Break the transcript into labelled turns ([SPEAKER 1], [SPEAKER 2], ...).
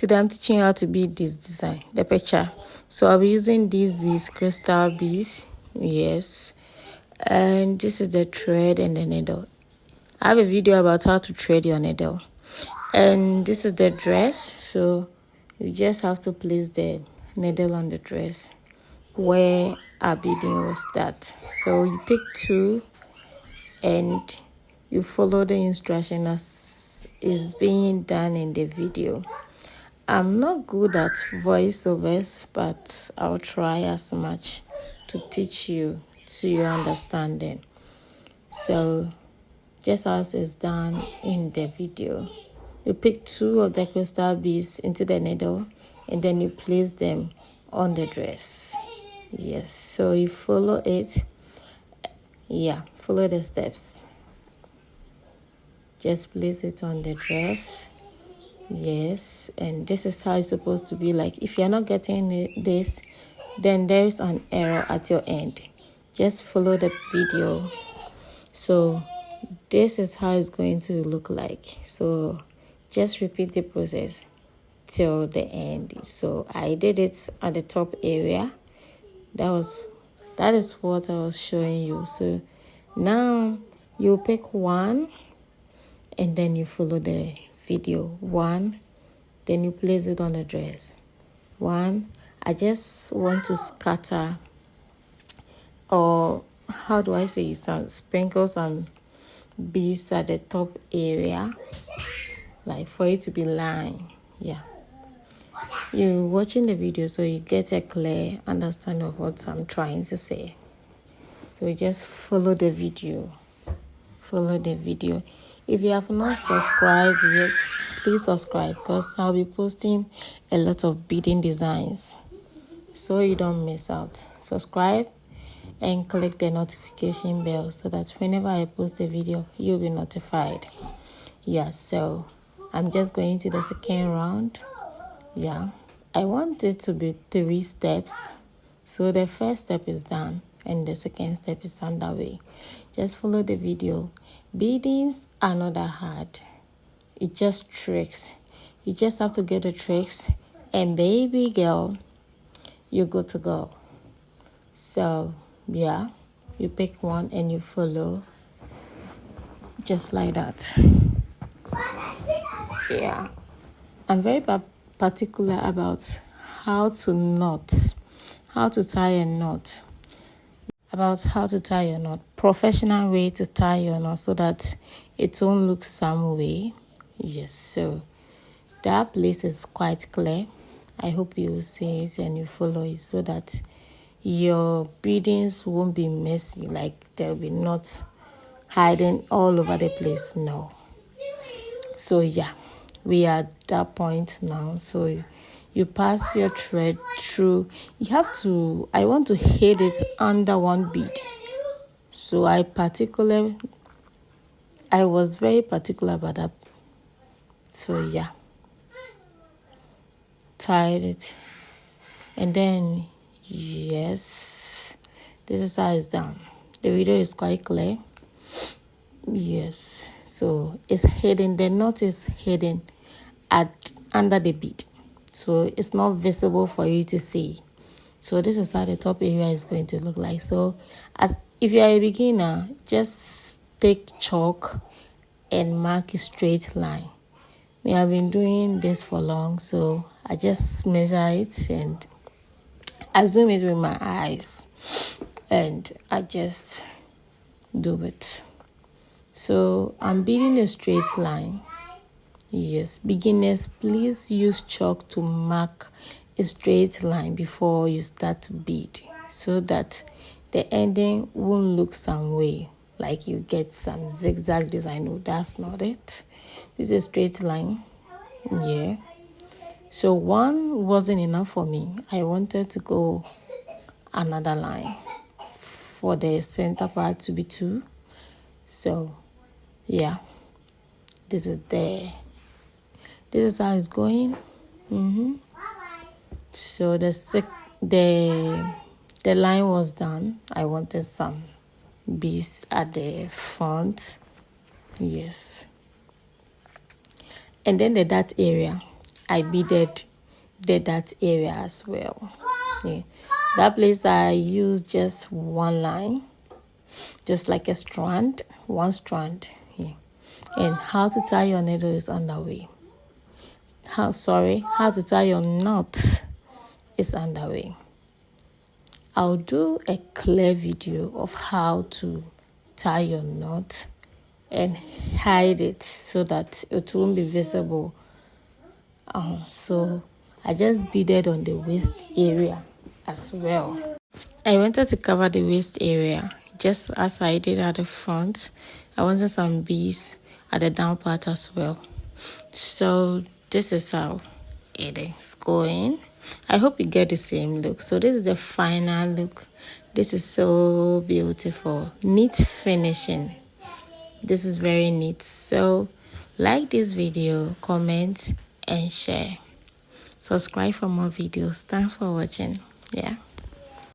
[SPEAKER 1] Today I'm teaching you how to bead this design, the picture. So I'll be using these beads, crystal beads, yes. And this is the thread and the needle. I have a video about how to thread your needle. And this is the dress, so you just have to place the needle on the dress where our beading will start. So you pick two and you follow the instruction as is being done in the video. I'm not good at voiceovers, but I'll try as much to teach you to your understanding. So just as is done in the video, you pick two of the crystal beads into the needle and then you place them on the dress. Yes, so you follow it. Yeah, follow the steps. Just place it on the dress. Yes, and this is how it's supposed to be like. If you're not getting this, then there's an error at your end. Just follow the video. So this is how it's going to look like. So just repeat the process till the end. So I did it at the top area. That is what I was showing you. So now you pick one and then you follow the video. One, then you place it on the dress. One, I just want to scatter, or how do I say, some sprinkle some beads at the top area, like for it to be lined. Yeah, you're watching the video so you get a clear understanding of what I'm trying to say. So just follow the video. If you have not subscribed yet, please subscribe, because I'll be posting a lot of beading designs so you don't miss out. Subscribe and click the notification bell so that whenever I post a video, you'll be notified. Yeah, so I'm just going to the second round. Yeah, I want it to be 3 steps. So the first step is done and the second step is underway. Just follow the video. Beadings are not that hard. It's just tricks. You just have to get the tricks, and baby girl, you're good to go. So yeah, you pick one and you follow just like that. Yeah, I'm very particular about how to tie a knot. Professional way to tie your knot so that it won't look some way. Yes, so that place is quite clear. I hope you see it and you follow it so that your beadings won't be messy, like there'll be knots hiding all over the place. No. So yeah, we are at that point now. So you pass your thread through. I want to hide it under one bead. So I was very particular about that. So yeah, tied it. And then, yes, this is how it's done. The video is quite clear. Yes, so it's hidden. The knot is hidden under the bead. So it's not visible for you to see. So this is how the top area is going to look like. So if you are a beginner, just take chalk and mark a straight line. We have been doing this for long, so I just measure it and I zoom it with my eyes and I just do it. So I'm beading a straight line. Yes, beginners, please use chalk to mark a straight line before you start to bead so that the ending won't look some way, like you get some zigzag design. No, that's not it. This is a straight line. Yeah. So one wasn't enough for me. I wanted to go another line for the center part to be 2. So yeah, this is how it's going. So the line was done. I wanted some beads at the front. Yes. And then the dart area, I beaded that area as well. Yeah. That place I used just one line, just like a strand, one strand. Yeah. And how to tie your needle is on the way. How to tie your knot is underway. I'll do a clear video of how to tie your knot and hide it so that it won't be visible. So I just beaded on the waist area as well. I wanted to cover the waist area just as I did at the front. I wanted some beads at the down part as well. So this is how it is going. I hope you get the same look. So this is the final look. This is so beautiful. Neat finishing. This is very neat. So like this video, comment and share. Subscribe for more videos. Thanks for watching. Yeah.